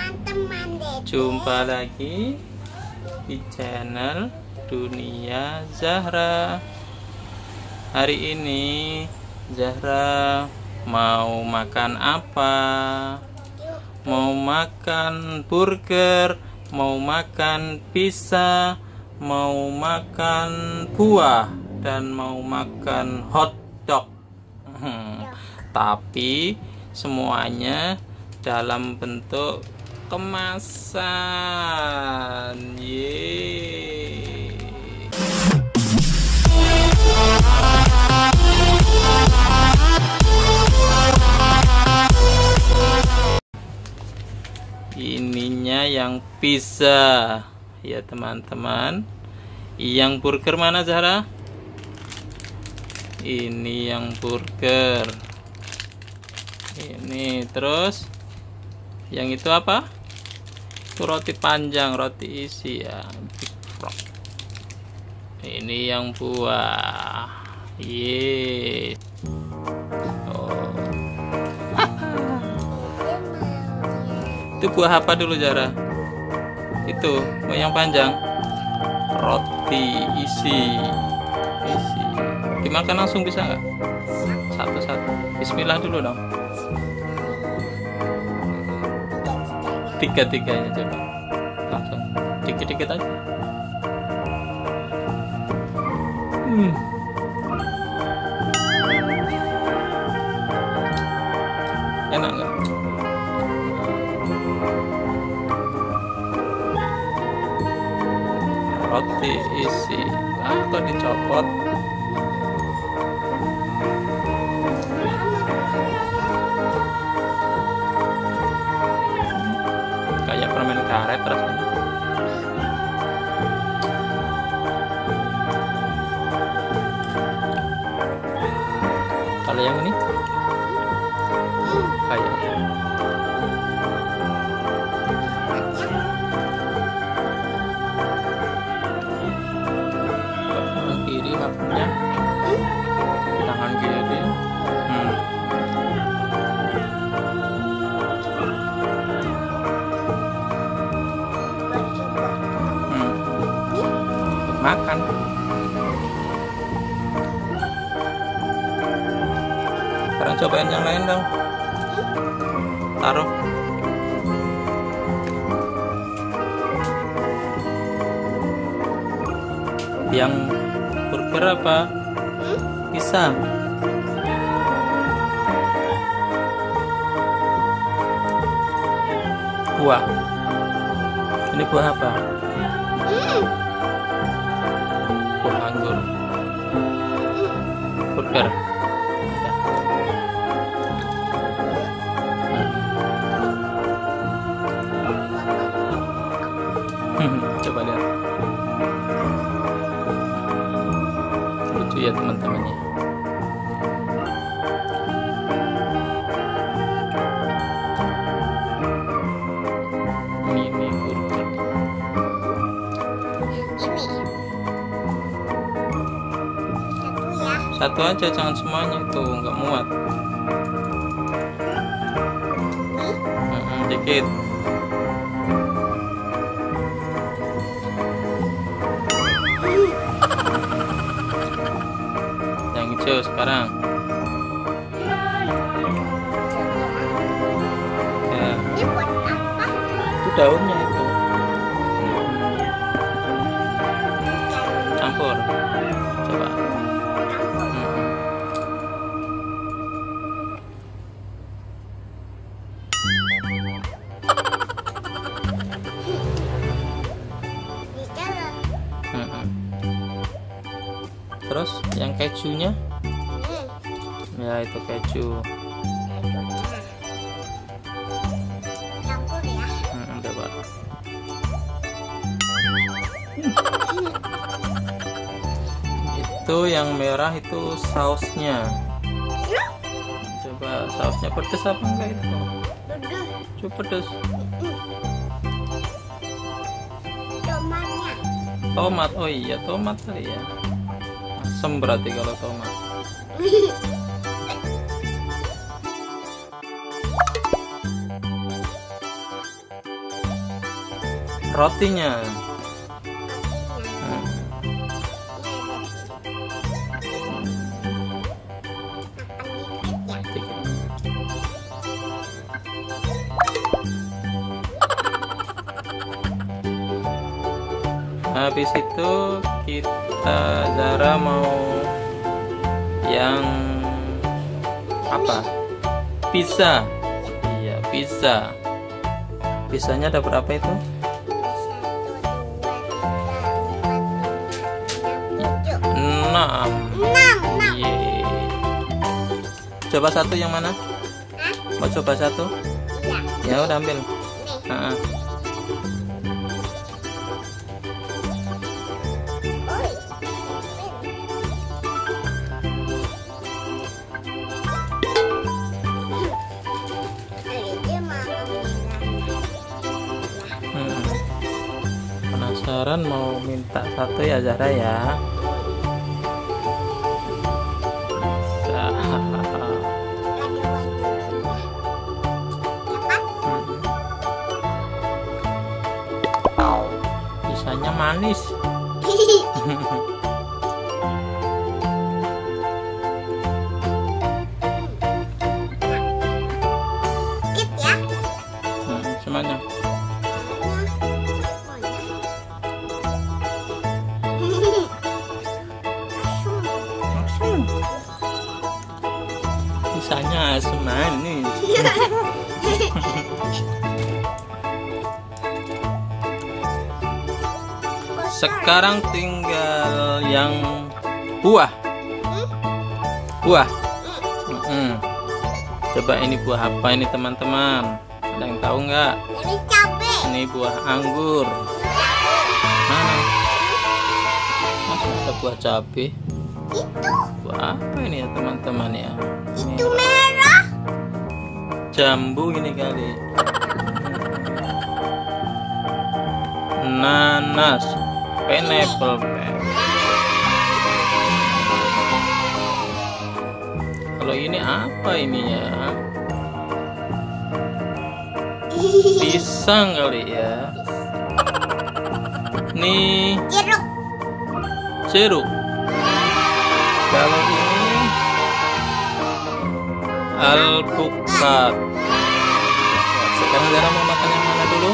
teman-teman deh. Jumpa lagi di channel Dunia Zahra. Hari ini Zahra mau makan apa? Mau makan burger, mau makan pizza, mau makan buah, dan mau makan hotdog. Tapi semuanya dalam bentuk kemasan. Yeay. Ininya yang pizza ya teman-teman. Yang burger mana Zahra? Ini yang burger. Ini terus yang itu apa? Itu roti panjang, roti isi ya, big frog. Ini yang buah. Yeay. Oh. Itu buah apa dulu Zahra? Itu yang panjang. Roti isi. Dimakan langsung bisa nggak? Satu-satu. Bismillah dulu dong. Tiga-tiganya coba. Langsung. Dikit-dikit aja. Enak nggak? Roti isi. Kok dicopot? Kayak permen karet rasanya. Kalau yang ini kayak tangan kiri maksudnya. Tangan kiri. Makan. Sekarang cobain yang lain dong. Taruh. Yang burger apa? Pisang. Buah. Ini buah apa? Buah anggur. Burger. Coba lihat. Lucu ya teman-temannya. Mini burger. Satu aja, jangan semuanya, itu nggak muat. Dikit. Yang hijau sekarang. Ya. Itu daunnya itu. Campur. Coba. Terus yang kejunya? Ya itu keju. Campur ya. Coba. Itu yang merah itu sausnya. Coba sausnya pedes apa enggak itu? Coba pedes. Tomatnya. Tomat, oh iya tomat kali ya. Asem berarti kalau tomat. rotinya. Habis itu kita Zara mau yang apa? Pizza. Iya, pizza. Pizzanya ada berapa itu? 6. Yeay. Coba satu yang mana? Mau coba satu? Ya udah ambil. Nah. Penasaran mau minta satu ya Zara ya. Pisanya manis. Dikit ya. Semuanya. Pisanya asam manis. Sekarang tinggal yang buah. Buah. Coba ini buah apa ini teman-teman? Ada yang tahu nggak? Ini cabe. Ini buah anggur. Mana? Masa ada buah cabe? Itu. Buah apa ini ya teman-teman ya? Itu merah. Jambu ini kali. Nanas. Pineapple. Kalau ini apa ini ya? Pisang kali ya. Nih Jeruk. jeruk. Kalau ini alpukat. Sekarang Zara mau makan yang mana dulu?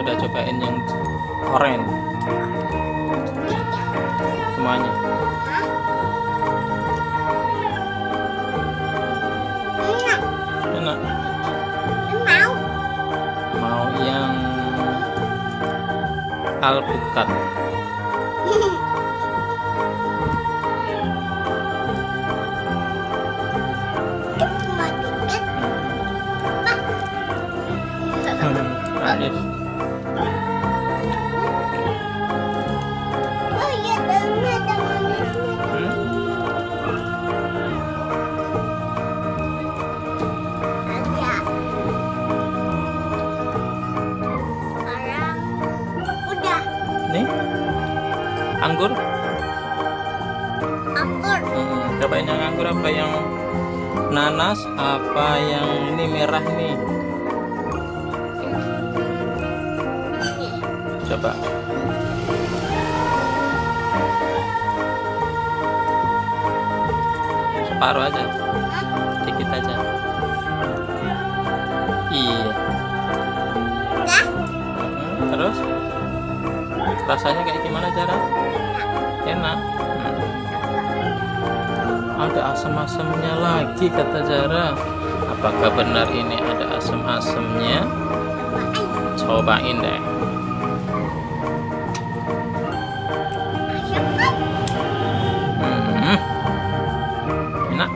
Udah cobain yang orange semuanya. Enak. Mau yang alpukat. Manis. Oh iya, ada manisnya. Ada. Sekarang udah. Nih anggur. Anggur. Cobain yang anggur apa yang nanas apa yang ini merah nih. Coba. Separuh aja. Sedikit aja. Iya. Udah. Terus rasanya kayak gimana Zara? Enak. Ada asam-asamnya lagi kata Zara. Apakah benar ini ada asam-asamnya? Cobain deh. Enak.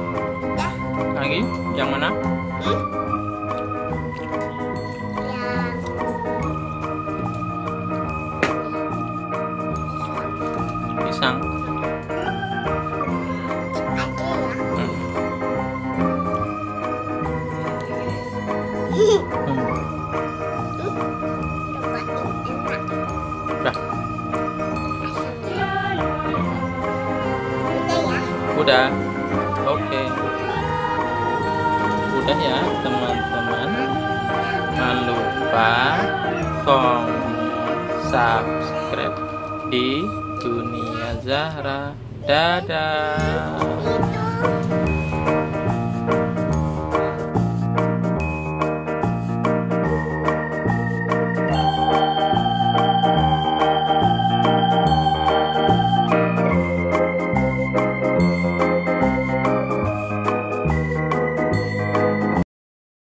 Lagi yang mana? Pisang. Udah. Oke. Udah ya teman-teman. lupa subscribe di Dunia Zahra. Dadah. Itu